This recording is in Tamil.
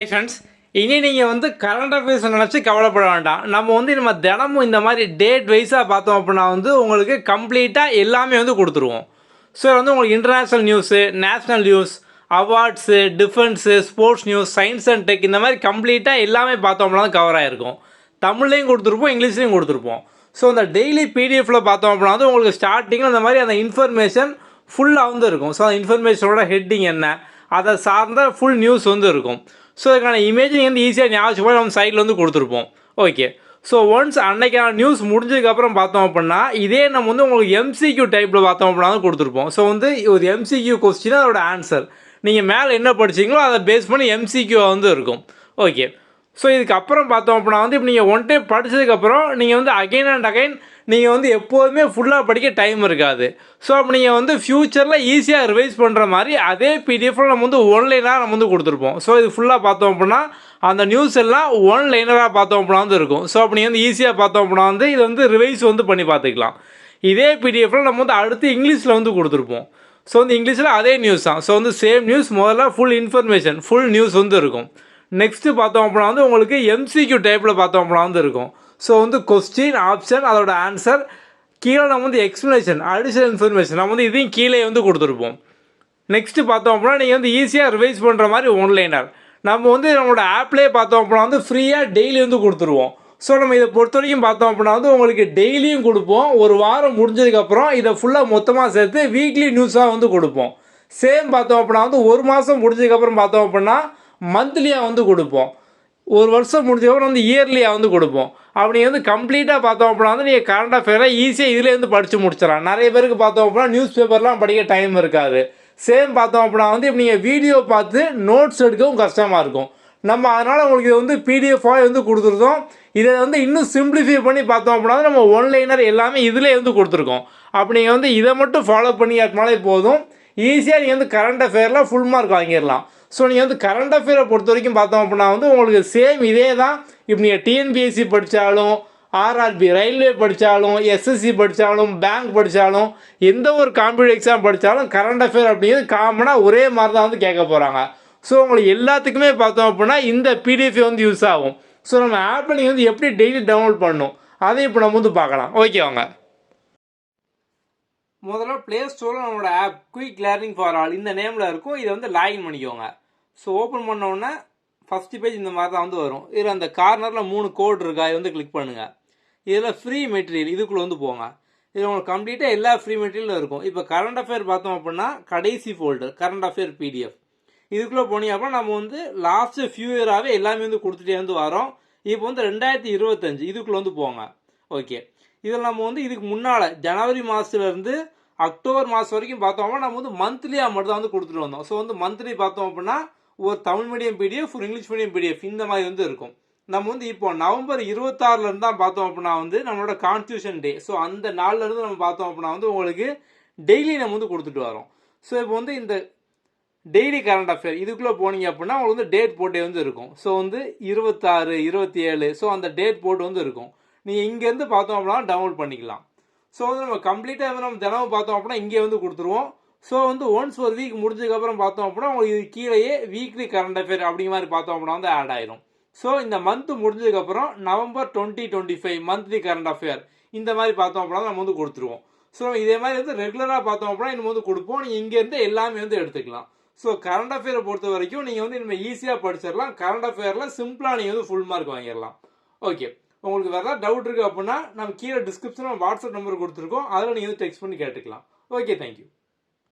ஃப்ரெண்ட்ஸ், இனி நீங்கள் வந்து கரண்ட் அஃபேர்ஸ் நினச்சி கவலைப்பட வேண்டாம். நம்ம தினமும் இந்த மாதிரி டேட் வைஸாக பார்த்தோம் அப்படின்னா உங்களுக்கு கம்ப்ளீட்டாக எல்லாமே கொடுத்துருவோம். ஸோ உங்களுக்கு international news, national news, awards, defence, sports news, science and tech இந்த மாதிரி கம்ப்ளீட்டாக எல்லாமே பார்த்தோம் அப்படின்னா கவர் ஆகிருக்கும். தமிழ்லையும் கொடுத்துருப்போம், இங்கிலீஷ்லையும் கொடுத்துருப்போம். ஸோ இந்த டெய்லி பிடிஎஃப்பில் பார்த்தோம் அப்படின்னா உங்களுக்கு ஸ்டார்டிங்கில் இந்த மாதிரி அந்த இன்ஃபர்மேஷன் ஃபுல்லாக இருக்கும். ஸோ அந்த இன்ஃபர்மேஷனோட ஹெட்டிங் என்ன, அதை சார்ந்த ஃபுல் நியூஸ் இருக்கும். ஸோ இதுக்கான இமேஜ் நீங்கள் ஈஸியாக ஞாபகம் நம்ம சைடில் கொடுத்துருப்போம். ஓகே, ஸோ ஒன்ஸ் அன்னைக்கான நியூஸ் முடிஞ்சதுக்கப்புறம் பார்த்தோம் அப்படின்னா இதே நம்ம உங்களுக்கு எம்சிக்யூ டைப்பில் பார்த்தோம் அப்படின்னா கொடுத்துருப்போம். ஸோ ஒரு எம்சிக்யூ கொஸ்டின் அதோட ஆன்சர் நீங்கள் மேலே என்ன படிச்சிங்களோ அதை பேஸ் பண்ணி எம்சிக்யூ இருக்கும். ஓகே, ஸோ இதுக்கப்புறம் பார்த்தோம் அப்படின்னா இப்போ நீங்கள் ஒன் டைம் படித்ததுக்கப்புறம் நீங்கள் அகைன் அண்ட் அகைன் நீங்கள் எப்போதுமே ஃபுல்லாக படிக்க டைம் இருக்காது. ஸோ அப்போ நீங்கள் ஃப்யூச்சரில் ஈஸியாக ரிவைஸ் பண்ணுற மாதிரி அதே பிடிஎஃப்பில் நம்ம ஒன்லைனாக நம்ம கொடுத்துருப்போம். ஸோ இது ஃபுல்லாக பார்த்தோம் அப்படின்னா அந்த நியூஸ் எல்லாம் ஒன் லைனராக பார்த்தோம் அப்படின்னா இருக்கும். ஸோ அப்போ நீங்கள் ஈஸியாக பார்த்தோம் அப்படின்னா இது ரிவைஸ் பண்ணி பார்த்துக்கலாம். இதே பிடிஎஃப்பில் நம்ம அடுத்து இங்கிலீஷில் கொடுத்துருப்போம். ஸோ இங்கிலீஷில் அதே நியூஸ் தான். ஸோ சேம் நியூஸ் முதல்ல ஃபுல் இன்ஃபர்மேஷன் ஃபுல் நியூஸ் இருக்கும். நெக்ஸ்ட்டு பார்த்தோம் அப்படின்னா உங்களுக்கு எம்சிக்யூ டைப்பில் பார்த்தோம் அப்படின்னா இருக்கும். ஸோ கொஸ்டின், ஆப்ஷன், அதோட ஆன்சர், கீழே நம்ம எக்ஸ்ப்ளனேஷன், அடிஷனல் இன்ஃபர்மேஷன் நம்ம இதையும் கீழே கொடுத்துருப்போம். நெக்ஸ்ட்டு பார்த்தோம் அப்படின்னா நீங்கள் ஈஸியாக ரிவைஸ் பண்ணுற மாதிரி ஒன்லைனர் நம்ம நம்மளோட ஆப்லேயே பார்த்தோம் அப்படின்னா ஃப்ரீயாக டெய்லி கொடுத்துருவோம். ஸோ நம்ம இதை பொறுத்த வரைக்கும் பார்த்தோம் அப்படின்னா உங்களுக்கு டெய்லியும் கொடுப்போம். ஒரு வாரம் முடிஞ்சதுக்கப்புறம் இதை ஃபுல்லாக மொத்தமாக சேர்த்து வீக்லி நியூஸாக கொடுப்போம். சேம் பார்த்தோம் அப்படின்னா ஒரு மாதம் முடிஞ்சதுக்கப்புறம் பார்த்தோம் அப்படின்னா மந்த்லியாக கொடுப்போம். ஒரு வருஷம் முடிஞ்சதுக்கப்புறம் இயர்லியாக கொடுப்போம். அப்படி கம்ப்ளீட்டாக பார்த்தோம் அப்படின்னா நீங்கள் கரண்ட் அஃபேரை ஈஸியாக இதிலேருந்து படித்து முடிச்சிடலாம். நிறைய பேருக்கு பார்த்தோம் அப்படின்னா நியூஸ் பேப்பர்லாம் படிக்க டைம் இருக்காது. சேம் பார்த்தோம் அப்படின்னா இப்போ நீங்கள் வீடியோ பார்த்து நோட்ஸ் எடுக்கவும் கஷ்டமாக இருக்கும். நம்ம அதனால் உங்களுக்கு இது பிடிஎஃபாக கொடுத்துருந்தோம். இதை இன்னும் சிம்பிளிஃபை பண்ணி பார்த்தோம் அப்படின்னா நம்ம ஒன்லைனர் எல்லாமே இதிலே கொடுத்துருக்கோம். அப்படி நீங்கள் இதை மட்டும் ஃபாலோ பண்ணி ஆட்டினாலே போதும். ஈஸியாக நீங்கள் கரண்ட் அஃபேரில் ஃபுல் மார்க் வாங்கிடலாம். ஸோ நீங்கள் கரண்ட் அஃபேரை பொறுத்த வரைக்கும் பார்த்தோம் அப்படின்னா உங்களுக்கு சேம் இதே தான். இப்போ நீங்கள் டிஎன்பிஎஸ்சி படித்தாலும், ஆர்ஆர்பி ரயில்வே படித்தாலும், எஸ்எஸ்சி படித்தாலும், பேங்க் படித்தாலும், எந்த ஒரு காம்படிட்டிவ் எக்ஸாம் படித்தாலும் கரண்ட் அஃபேர் அப்படிங்கிறது காமனாக ஒரே மாதிரி தான் கேட்க போகிறாங்க. ஸோ உங்களுக்கு எல்லாத்துக்குமே பார்த்தோம் அப்படின்னா இந்த பிடிஎஃப் யூஸ் ஆகும். ஸோ நம்ம ஆப்பை நீங்கள் எப்படி டெய்லி டவுன்லோட் பண்ணணும் அதை இப்போ நம்ம பார்க்கலாம். ஓகே வாங்க. முதல்ல ப்ளே ஸ்டோரில் நம்மளோட app quick learning for all இந்த நேமில் இருக்கும். இதை லாகின் பண்ணிக்கோங்க. ஸோ ஓப்பன் பண்ணோடனே ஃபஸ்ட்டு பேஜ் இந்த மாதிரி தான் வரும். இதில் அந்த கார்னரில் 3 கோட் இருக்கா, இது கிளிக் பண்ணுங்கள். இதில் ஃப்ரீ மெட்டீரியல் இதுக்குள்ளே போங்க. இதில் உங்களுக்கு கம்ப்ளீட்டாக எல்லா ஃப்ரீ மெட்டீரியலும் இருக்கும். இப்போ கரண்ட் அஃபேர் பார்த்தோம் அப்படின்னா கடைசி ஃபோல்டர் கரண்ட் அஃபேர் பிடிஎஃப் இதுக்குள்ளே போனீங்க அப்படின்னா நம்ம லாஸ்ட்டு ஃபியூ இயராகவே எல்லாமே கொடுத்துட்டே வரோம். இப்போ 2025 இதுக்குள்ளே போங்க. ஓகே, இதில் நம்ம இதுக்கு முன்னால் ஜனவரி மாதத்துலேருந்து அக்டோபர் மாதம் வரைக்கும் பார்த்தோம்னா நம்ம மந்த்லியாக மட்டும் தான் கொடுத்துட்டு வந்தோம். ஸோ மந்த்லி பார்த்தோம் அப்படின்னா ஒரு தமிழ் மீடியம் பிடிஎஃப், ஒரு இங்கிலீஷ் மீடியம் பிடிஎஃப் இந்த மாதிரி இருக்கும். நம்ம இப்போ நவம்பர் 26 தான் பார்த்தோம் அப்படின்னா நம்மளோட கான்ஸ்டியூஷன் டே. ஸோ அந்த நாள்லேருந்து நம்ம பார்த்தோம் அப்படின்னா உங்களுக்கு டெய்லி நம்ம கொடுத்துட்டு வரோம். ஸோ இப்போ இந்த டெய்லி கரண்ட் அஃபேர் இதுக்குள்ளே போனீங்க அப்படின்னா உங்களுக்கு டேட் போட்டே இருக்கும். ஸோ 26, 27 ஸோ அந்த டேட் போட்டு இருக்கும். நீங்கள் இங்கேருந்து பார்த்தோம் அப்படின்னா டவுன்லோட் பண்ணிக்கலாம். ஸோ நம்ம கம்ப்ளீட்டாக நம்ம தினமும் பார்த்தோம் அப்படின்னா இங்கே கொடுத்துருவோம். ஸோ ஒன்ஸ் ஒரு வீக் முடிஞ்சதுக்கப்புறம் பார்த்தோம் அப்படின்னா உங்களுக்கு இது கீழேயே வீக்லி கரண்ட் அஃபேர் அப்படிங்கிற மாதிரி பார்த்தோம் அப்படின்னா ஆட் ஆயிரும். ஸோ இந்த மந்த் முடிஞ்சதுக்கப்புறம் நவம்பர் 2025 மந்த்லி கரண்ட் அஃபேர் இந்த மாதிரி பார்த்தோம் அப்படின்னா நம்ம கொடுத்துருவோம். ஸோ இதே மாதிரி ரெகுலராக பார்த்தோம் அப்படின்னா இன்னும் கொடுப்போம். நீங்கள் இங்கேருந்து எல்லாமே எடுத்துக்கலாம். ஸோ கரண்ட் அஃபேரை பொறுத்த வரைக்கும் நீங்கள் இனிமேல் ஈஸியாக படிச்சிடலாம். கரண்ட் அஃபேரில் சிம்பிளாக நீங்கள் ஃபுல் மார்க் வாங்கிடலாம். ஓகே, உங்களுக்கு வேறு ஏதாவது டவுட் இருக்குது அப்படின்னா நம்ம கீழே டிஸ்கிரிப்ஷனில் வாட்ஸ்அப் நம்பர் கொடுத்துருக்கோம். அதில் நீங்கள் டெக்ஸ்ட் பண்ணி கேட்டுக்கலாம். Okay, thank you.